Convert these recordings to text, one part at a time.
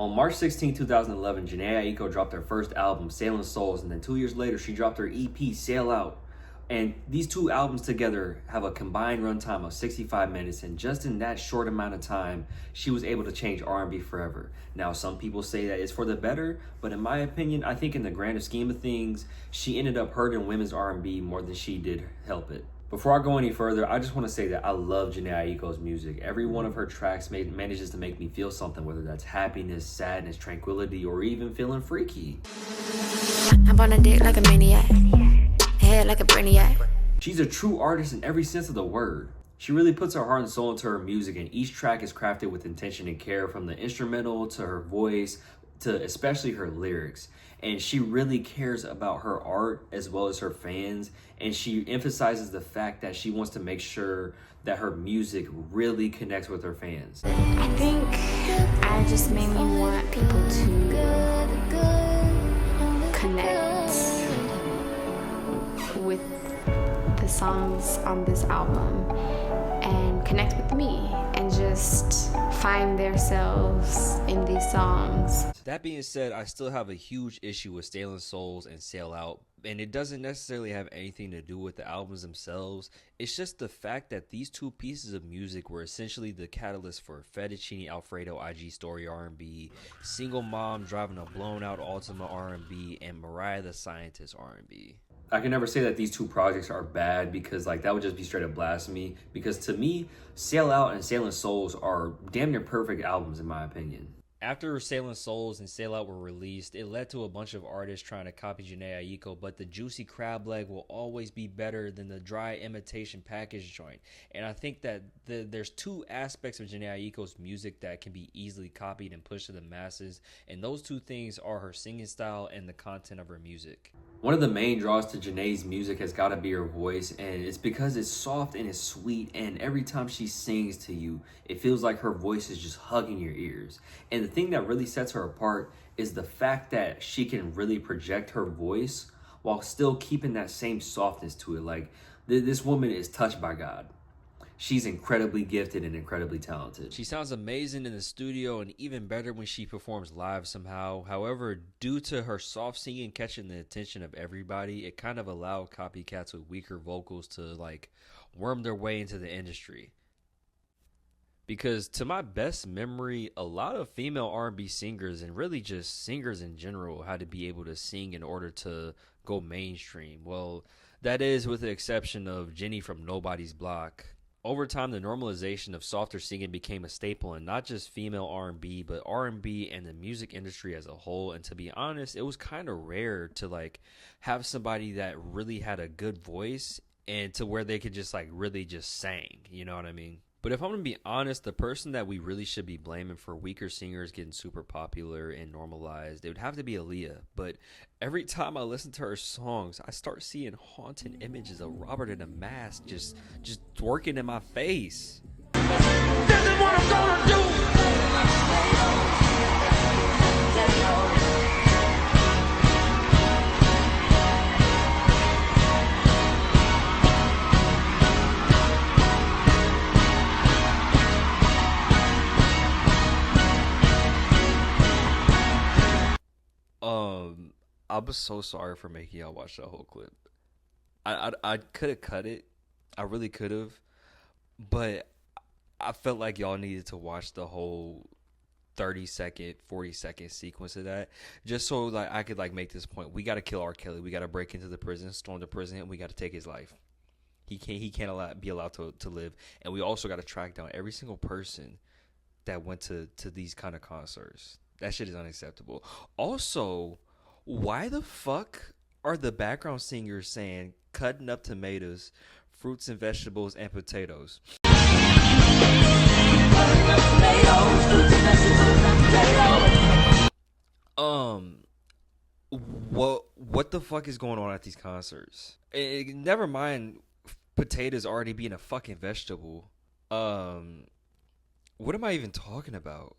On March 16, 2011, Jhené Aiko dropped her first album, Sailing Souls, and then 2 years later, she dropped her EP, Sail Out. And these two albums together have a combined runtime of 65 minutes, and just in that short amount of time, she was able to change R&B forever. Now, some people say that it's for the better, but in my opinion, I think in the grander scheme of things, she ended up hurting women's R&B more than she did help it. Before I go any further, I just want to say that I love Jhené Aiko's music. Every one of her tracks manages to make me feel something, whether that's happiness, sadness, tranquility, or even feeling freaky. I'm on a dick like a maniac, head like a brainiac. She's a true artist in every sense of the word. She really puts her heart and soul into her music, and each track is crafted with intention and care, from the instrumental to her voice to especially her lyrics. And she really cares about her art as well as her fans, and she emphasizes the fact that she wants to make sure that her music really connects with her fans. I think I just mainly want people to connect with the songs on this album and connect with me and just find themselves in these songs. That being said, I still have a huge issue with Sailing Souls and Sail Out, and it doesn't necessarily have anything to do with the albums themselves. It's just the fact that these two pieces of music were essentially the catalyst for Fettuccine Alfredo IG Story R&B, Single Mom Driving a Blown Out Altima R&B, and Mariah the Scientist R&B. I can never say that these two projects are bad, because that would just be straight up blasphemy, because to me, Sail Out and Sailing Souls are damn near perfect albums in my opinion. After Sailing Souls and Sail Out were released, it led to a bunch of artists trying to copy Jhené Aiko, but the juicy crab leg will always be better than the dry imitation package joint. And I think that there's two aspects of Jhené Aiko's music that can be easily copied and pushed to the masses, and those two things are her singing style and the content of her music. One of the main draws to Jhené's music has got to be her voice, and it's because it's soft and it's sweet, and every time she sings to you, it feels like her voice is just hugging your ears. And the thing that really sets her apart is the fact that she can really project her voice while still keeping that same softness to it. Like, this woman is touched by God. She's incredibly gifted and incredibly talented. She sounds amazing in the studio and even better when she performs live somehow. However, due to her soft singing catching the attention of everybody, it kind of allowed copycats with weaker vocals to worm their way into the industry. Because to my best memory, a lot of female R&B singers, and really just singers in general, had to be able to sing in order to go mainstream. Well, that is with the exception of Jenny from Nobody's Block. Over time, the normalization of softer singing became a staple in not just female R&B, but R&B and the music industry as a whole. And to be honest, it was kind of rare to have somebody that really had a good voice and to where they could just really just sang, you know what I mean? But if I'm going to be honest, the person that we really should be blaming for weaker singers getting super popular and normalized, it would have to be Aaliyah. But every time I listen to her songs, I start seeing haunting images of Robert in a mask just twerking in my face. This is what I'm gonna do. I was so sorry for making y'all watch that whole clip. I could have cut it. I really could have. But I felt like y'all needed to watch the whole 30-second, 40-second sequence of that, just so I could make this point. We got to kill R. Kelly. We got to break into the prison, storm the prison, and we got to take his life. He can't be allowed to live. And we also got to track down every single person that went to these kind of concerts. That shit is unacceptable. Also, why the fuck are the background singers saying cutting up tomatoes, fruits and vegetables, and potatoes? What the fuck is going on at these concerts? Never mind potatoes already being a fucking vegetable. What am I even talking about?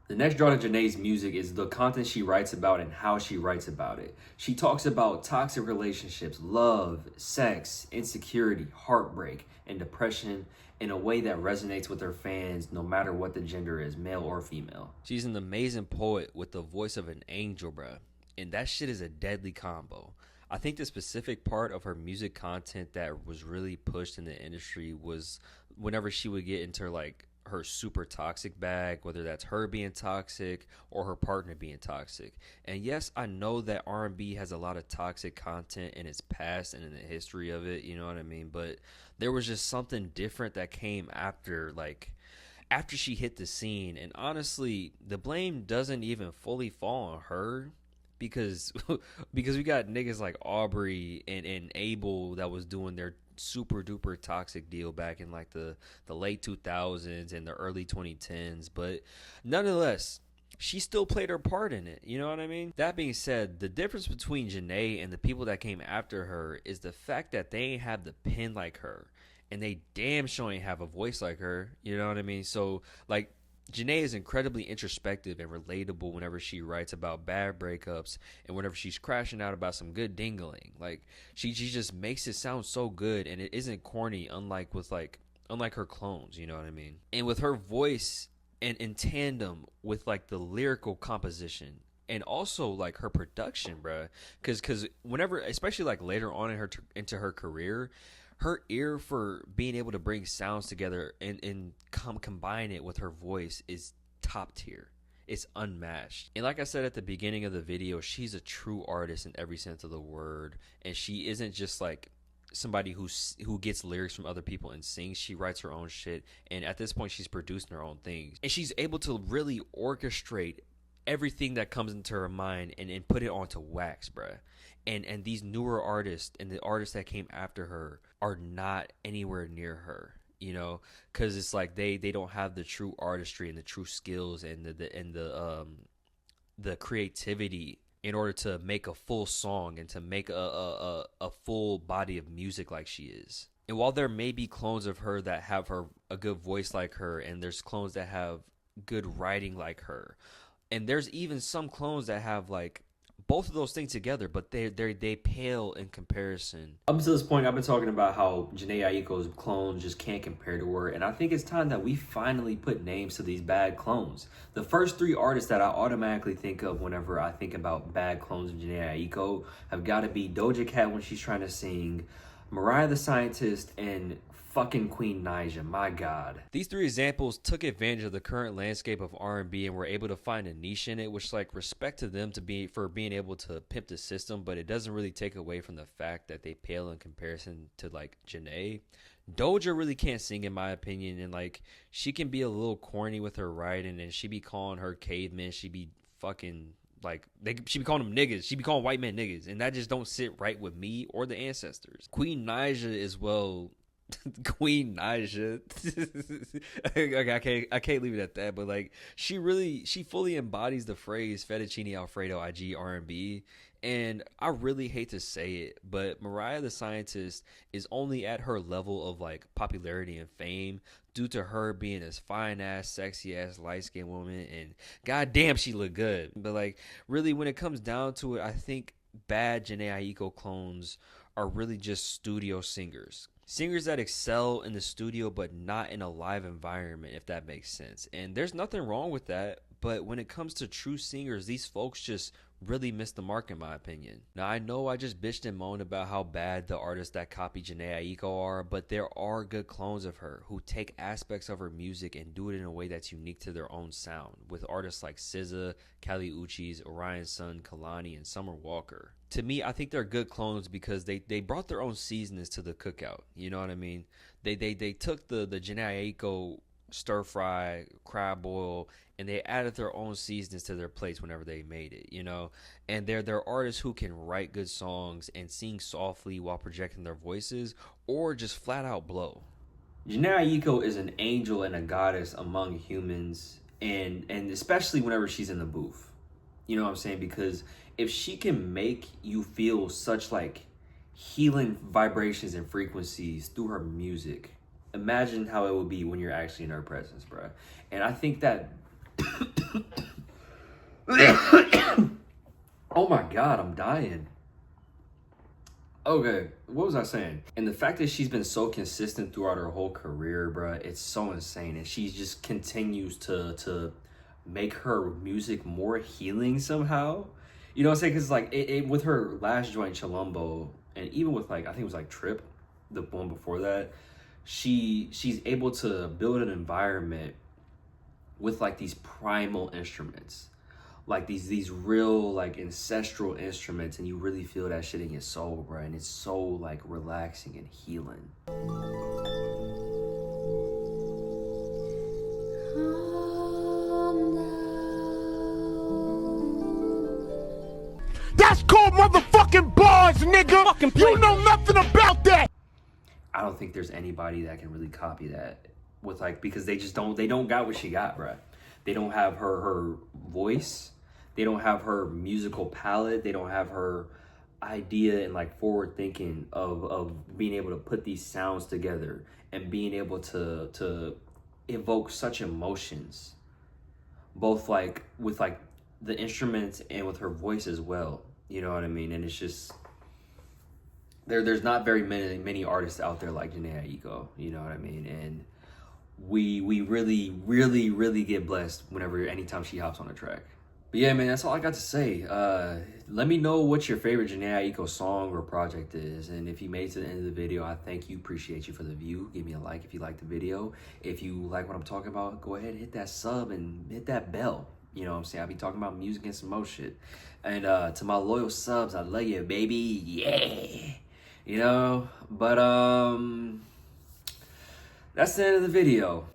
The next draw to Jhené's music is the content she writes about and how she writes about it. She talks about toxic relationships, love, sex, insecurity, heartbreak, and depression. in a way that resonates with her fans no matter what the gender is, male or female. She's an amazing poet with the voice of an angel, bruh. And that shit is a deadly combo. I think the specific part of her music content that was really pushed in the industry was whenever she would get into like her super toxic bag, whether that's her being toxic or her partner being toxic. And yes, I know that R&B has a lot of toxic content in its past and in the history of it, you know what I mean? But there was just something different that came after, like, after she hit the scene. And honestly, the blame doesn't even fully fall on her, because we got niggas like Aubrey and Abel that was doing their super duper toxic deal back in like the late 2000s and the early 2010s. But nonetheless, she still played her part in it, you know what I mean? That being said, the difference between Jhené and the people that came after her is the fact that they ain't have the pen like her, and they damn sure ain't have a voice like her, you know what I mean? So like, Jhené is incredibly introspective and relatable whenever she writes about bad breakups and whenever she's crashing out about some good dingling. Like, she just makes it sound so good, and it isn't corny, unlike her clones, you know what I mean? And with her voice and in tandem with like the lyrical composition and also like her production, bruh, because whenever, especially like later on into her career, her ear for being able to bring sounds together and combine it with her voice is top tier. It's unmatched. And like I said at the beginning of the video, she's a true artist in every sense of the word. And she isn't just like somebody who gets lyrics from other people and sings. She writes her own shit. And at this point, she's producing her own things. And she's able to really orchestrate everything that comes into her mind and put it onto wax, bruh. And these newer artists and the artists that came after her are not anywhere near her, you know, because it's like they don't have the true artistry and the true skills and the creativity in order to make a full song and to make a full body of music like she is. And while there may be clones of her that have a good voice like her, and there's clones that have good writing like her, and there's even some clones that have like both of those things together, but they pale in comparison. Up to this point, I've been talking about how Jhené Aiko's clones just can't compare to her, and I think it's time that we finally put names to these bad clones. The first three artists that I automatically think of whenever I think about bad clones of Jhené Aiko have got to be Doja Cat when she's trying to sing, Mariah the Scientist, and fucking Queen Naija. My God. These three examples took advantage of the current landscape of R&B and were able to find a niche in it, which, like, respect to them for being able to pimp the system, but it doesn't really take away from the fact that they pale in comparison to like Jhené. Doja really can't sing, in my opinion, and like, she can be a little corny with her writing, and she be calling her cavemen, she be fucking like, she be calling them niggas. She be calling white men niggas, and that just don't sit right with me or the ancestors. Queen Naija is, well, Queen Naija. I can't leave it at that, but like, she fully embodies the phrase fettuccine alfredo IG R&B, and I really hate to say it, but Mariah the Scientist is only at her level of like popularity and fame due to her being this fine ass, sexy ass, light skinned woman, and goddamn, she look good. But like, really, when it comes down to it, I think bad Jhené Aiko clones are really just studio singers. Singers that excel in the studio but not in a live environment, if that makes sense. And there's nothing wrong with that, but when it comes to true singers, these folks just really missed the mark, in my opinion. Now, I know I just bitched and moaned about how bad the artists that copy Jhené Aiko are, but there are good clones of her who take aspects of her music and do it in a way that's unique to their own sound, with artists like SZA, Kali Uchis, Orion Sun, Kalani, and Summer Walker. To me, I think they're good clones because they brought their own seasonings to the cookout. You know what I mean? They took the Jhené Aiko stir fry, crab boil, and they added their own seasonings to their plates whenever they made it, you know? And they're artists who can write good songs and sing softly while projecting their voices, or just flat out blow. Jhené Aiko is an angel and a goddess among humans, and especially whenever she's in the booth. You know what I'm saying? Because if she can make you feel such like healing vibrations and frequencies through her music, imagine how it would be when you're actually in her presence, bro. And I think that oh my God, I'm dying. Okay, what was I saying? And the fact that she's been so consistent throughout her whole career, bruh, it's so insane. And she just continues to make her music more healing somehow. You know what I'm saying? Because like with her last joint, Chilombo, and even with like I think it was like Trip, the one before that, she's able to build an environment with like these primal instruments, like these real like ancestral instruments, and you really feel that shit in your soul, bro. And it's so like relaxing and healing. That's called motherfucking bars, nigga. You know nothing about that. I don't think there's anybody that can really copy that with like, because they don't got what she got, bro. They don't have her voice. They don't have her musical palette. They don't have her idea and like forward thinking of being able to put these sounds together and being able to evoke such emotions, both like with like the instruments and with her voice as well. You know what I mean? And it's just there's not very many artists out there like Jhené Aiko. You know what I mean? And we really get blessed anytime she hops on a track. But yeah, man, that's all I got to say. Let me know what your favorite Jhené Aiko song or project is. And if you made it to the end of the video, I thank you, appreciate you for the view. Give me a like if you like the video. If you like what I'm talking about, go ahead, hit that sub and hit that bell. You know what I'm saying? I'll be talking about music and some more shit. And to my loyal subs, I love you, baby. Yeah. You know, but that's the end of the video.